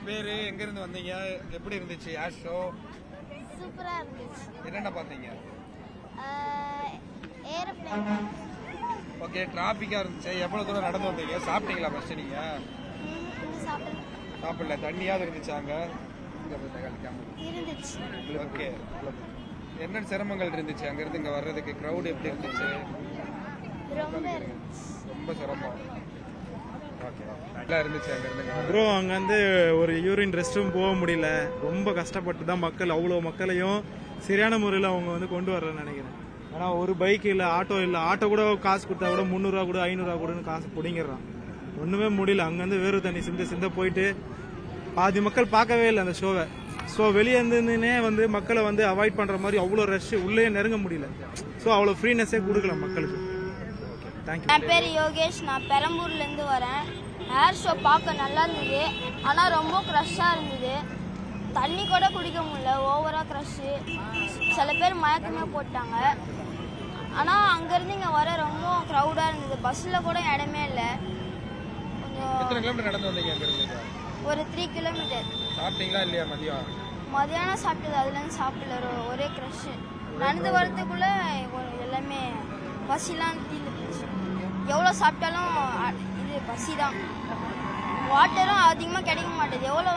பேரு, எங்க இருந்து வந்தீங்க, எப்படி இருந்துச்சு ஏர் ஷோ? சூப்பரா இருந்துச்சு. என்னென்ன பார்த்தீங்க? ஏரோப்ளேன். ஓகே, டிராபிக்கா இருந்துச்சு. எவ்வளவு தூரம் நடந்து வந்தீங்க? சாப்பிட்டீங்களா ஃபர்ஸ்ட் நீங்க? சாப்பிடல. தண்ணியாவது இருந்துச்சு அங்க? இருந்துச்சு. ஓகே, என்ன சிரமங்கள் இருந்துச்சு அங்க இருந்து இங்க வர்றதுக்கு? கிரவுட் எப்படி இருந்துச்சு? ரொம்ப இருந்துச்சு. ரொம்ப சிரமம். ப்ரோ அங்கே வந்து ஒரு யூரின் ரெஸ்ட்டும் போக முடியல. ரொம்ப கஷ்டப்பட்டு தான் மக்கள், அவ்வளோ மக்களையும் சரியான முறையில் அவங்க வந்து கொண்டு வர்றேன்னு நினைக்கிறேன். ஏன்னா ஒரு பைக் இல்லை, ஆட்டோ இல்லை. ஆட்டோ கூட காசு கொடுத்தா கூட 300 கூட 500 கூடன்னு காசு பிடிங்கிறான். ஒன்றுமே முடியல. அங்கேருந்து வேறு தண்ணி சிந்த போயிட்டு பாதி மக்கள் பார்க்கவே இல்லை அந்த ஷோவை. ஸோ வெளியே இருந்துன்னே வந்து மக்களை வந்து அவாய்ட் பண்ணுற மாதிரி அவ்வளோ ரஷ், உள்ளே நெருங்க முடியல. ஸோ அவ்வளோ ஃப்ரீனஸே கொடுக்கல மக்களுக்கு. தேங்க்யூ. என் பேர் யோகேஷ். நான் பெரம்பூர்லேருந்து வரேன். ஏர் ஷோ பார்க்க நல்லா இருந்தது, ஆனால் ரொம்ப க்ரஷ்ஷாக இருந்தது. தண்ணி கூட குடிக்க முடியல, ஓவராக க்ரஷ்ஷு. சில பேர் மயக்கமே போட்டாங்க. ஆனால் அங்கேருந்து இங்கே வர ரொம்ப க்ரௌடாக இருந்தது. பஸ்ஸில் கூட இடமே இல்லை. எத்தனை கிலோமீட்டர் நடந்து வந்தீங்க அங்க இருந்து? ஒரு 3 கிலோமீட்டர். சாப்பிட்டீங்களா இல்லையா மதியம்? மதியானம் சாப்பிட்டது, அதுலேருந்து சாப்பிடல. ஒரே க்ரஷ்ஷு. நடந்து வரதுக்குள்ளே எல்லாமே பசிலாம் தீர்ந்துச்சு. எவ்வளோ சாப்பிட்டாலும் இது பசி தான். வாட்டரும் அதிகமாக கிடைக்க மாட்டேது. எவ்வளோ